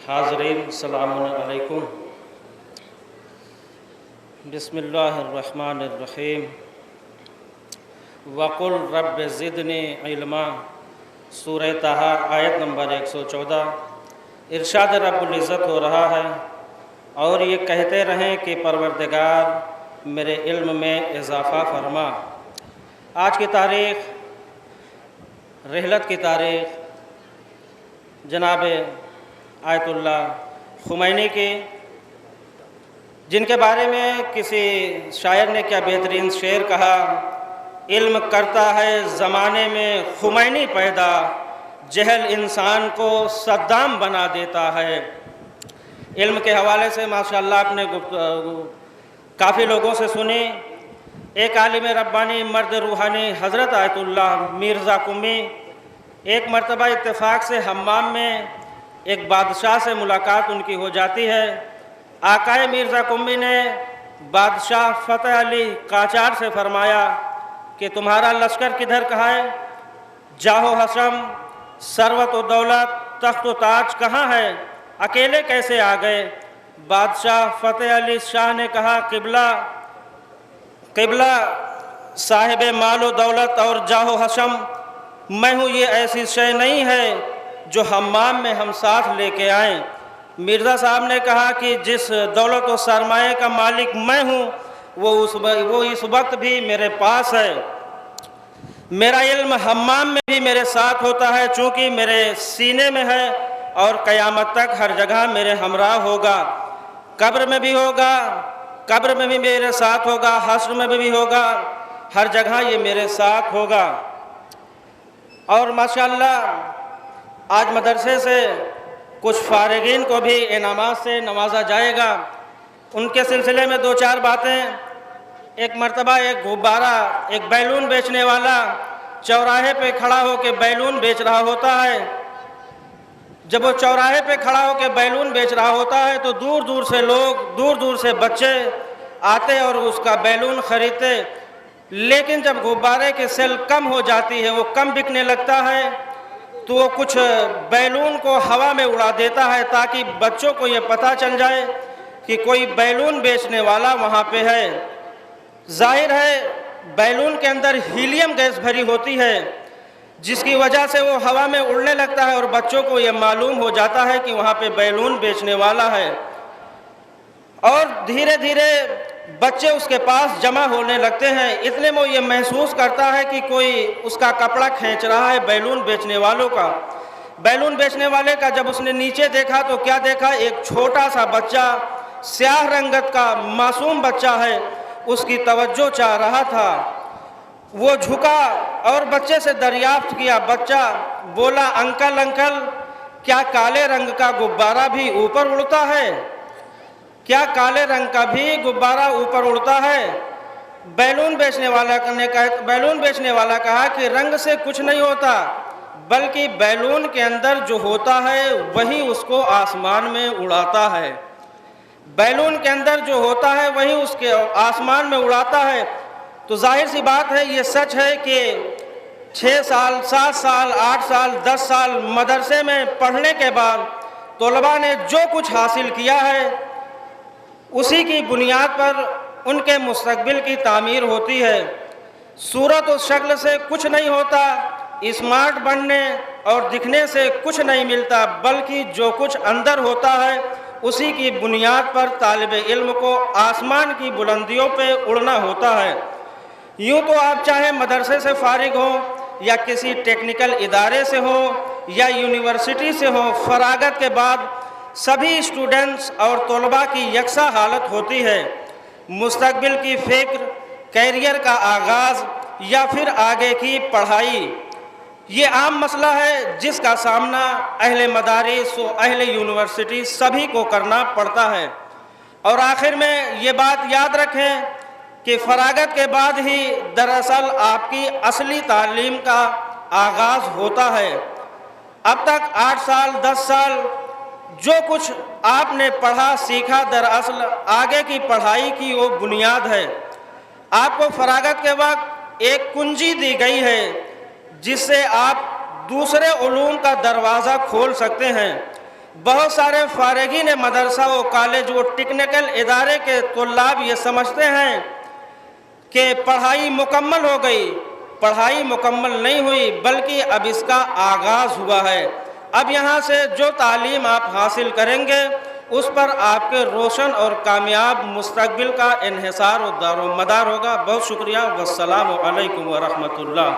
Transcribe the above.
حاضرین السلام علیکم۔ بسم اللہ الرحمن الرحیم۔ وقل رب زدنی علما، سورہ طٰہٰ آیت نمبر 114۔ ارشاد رب العزت ہو رہا ہے اور یہ کہتے رہیں کہ پروردگار میرے علم میں اضافہ فرما۔ آج کی تاریخ، رحلت کی تاریخ جناب آیت اللہ خمینی کی، جن کے بارے میں کسی شاعر نے کیا بہترین شعر کہا، علم کرتا ہے زمانے میں خمینی پیدا، جہل انسان کو صدام بنا دیتا ہے۔ علم کے حوالے سے ماشاءاللہ آپ نے کافی لوگوں سے سنی۔ ایک عالم ربانی، مرد روحانی حضرت آیت اللہ مرزا قمی، ایک مرتبہ اتفاق سے حمام میں ایک بادشاہ سے ملاقات ان کی ہو جاتی ہے۔ آقائے مرزا قمی نے بادشاہ فتح علی قاجار سے فرمایا کہ تمہارا لشکر کدھر کہاں ہے؟ جاہ و حشم، ثروت و دولت، تخت و تاج کہاں ہے؟ اکیلے کیسے آ گئے؟ بادشاہ فتح علی شاہ نے کہا، قبلہ صاحب مال و دولت اور جاہ و حشم میں ہوں، یہ ایسی شے نہیں ہے جو حمام میں ہم ساتھ لے کے آئیں۔ مرزا صاحب نے کہا کہ جس دولت و سرمایہ کا مالک میں ہوں وہ اس وقت بھی میرے پاس ہے۔ میرا علم حمام میں بھی میرے ساتھ ہوتا ہے، چونکہ میرے سینے میں ہے اور قیامت تک ہر جگہ میرے ہمراہ ہوگا۔ قبر میں بھی ہوگا، قبر میں بھی میرے ساتھ ہوگا، حشر میں بھی ہوگا، ہر جگہ یہ میرے ساتھ ہوگا۔ اور ماشاءاللہ آج مدرسے سے کچھ فارغین کو بھی انعامات سے نوازا جائے گا۔ ان کے سلسلے میں دو چار باتیں۔ ایک مرتبہ ایک غبارہ، ایک بیلون بیچنے والا چوراہے پہ کھڑا ہو کے بیلون بیچ رہا ہوتا ہے۔ جب وہ چوراہے پہ کھڑا ہو کے بیلون بیچ رہا ہوتا ہے تو دور دور سے لوگ، دور دور سے بچے آتے اور اس کا بیلون خریدتے، لیکن جب غبارے کی سیل کم ہو جاتی ہے، وہ کم بکنے لگتا ہے، تو وہ کچھ بیلون کو ہوا میں اڑا دیتا ہے تاکہ بچوں کو یہ پتہ چل جائے کہ کوئی بیلون بیچنے والا وہاں پہ ہے۔ ظاہر ہے بیلون کے اندر ہیلیم گیس بھری ہوتی ہے، جس کی وجہ سے وہ ہوا میں اڑنے لگتا ہے اور بچوں کو یہ معلوم ہو جاتا ہے کہ وہاں پہ بیلون بیچنے والا ہے، اور دھیرے دھیرے بچے اس کے پاس جمع ہونے لگتے ہیں۔ اتنے میں یہ محسوس کرتا ہے کہ کوئی اس کا کپڑا کھینچ رہا ہے بیلون بیچنے والوں کا۔ بیلون بیچنے والے کا جب اس نے نیچے دیکھا تو کیا دیکھا؟ ایک چھوٹا سا بچہ، سیاہ رنگت کا معصوم بچہ ہے، اس کی توجہ چاہ رہا تھا۔ وہ جھکا اور بچے سے دریافت کیا۔ بچہ بولا، انکل کیا کالے رنگ کا غبارہ بھی اوپر اڑتا ہے؟ کیا کالے رنگ کا بھی غبارہ اوپر اڑتا ہے؟ بیلون بیچنے والا کہا کہ رنگ سے کچھ نہیں ہوتا، بلکہ بیلون کے اندر جو ہوتا ہے وہی اس کو آسمان میں اڑاتا ہے۔ بیلون کے اندر جو ہوتا ہے وہی اس کے آسمان میں اڑاتا ہے۔ تو ظاہر سی بات ہے، یہ سچ ہے کہ 6 سال، 7 سال، 8 سال، 10 سال مدرسے میں پڑھنے کے بعد طلباء نے جو کچھ حاصل کیا ہے، اسی کی بنیاد پر ان کے مستقبل کی تعمیر ہوتی ہے۔ صورت و شکل سے کچھ نہیں ہوتا، اسمارٹ بننے اور دکھنے سے کچھ نہیں ملتا، بلکہ جو کچھ اندر ہوتا ہے اسی کی بنیاد پر طالب علم کو آسمان کی بلندیوں پہ اڑنا ہوتا ہے۔ یوں تو آپ چاہے مدرسے سے فارغ ہوں یا کسی ٹیکنیکل ادارے سے ہوں یا یونیورسٹی سے ہوں، فراغت کے بعد سبھی اسٹوڈنٹس اور طلباء کی یکساں حالت ہوتی ہے۔ مستقبل کی فکر، کیریئر کا آغاز یا پھر آگے کی پڑھائی، یہ عام مسئلہ ہے جس کا سامنا اہل مدارس و اہل یونیورسٹی سبھی کو کرنا پڑتا ہے۔ اور آخر میں یہ بات یاد رکھیں کہ فراغت کے بعد ہی دراصل آپ کی اصلی تعلیم کا آغاز ہوتا ہے۔ اب تک 8 سال، 10 سال جو کچھ آپ نے پڑھا سیکھا، دراصل آگے کی پڑھائی کی وہ بنیاد ہے۔ آپ کو فراغت کے وقت ایک کنجی دی گئی ہے جس سے آپ دوسرے علوم کا دروازہ کھول سکتے ہیں۔ بہت سارے فارغین مدرسہ و کالج و ٹیکنیکل ادارے کے طلاب یہ سمجھتے ہیں کہ پڑھائی مکمل ہو گئی. پڑھائی مکمل نہیں ہوئی بلکہ اب اس کا آغاز ہوا ہے. اب یہاں سے جو تعلیم آپ حاصل کریں گے اس پر آپ کے روشن اور کامیاب مستقبل کا انحصار و دار و مدار ہوگا. بہت شکریہ. والسلام علیکم ورحمۃ اللہ.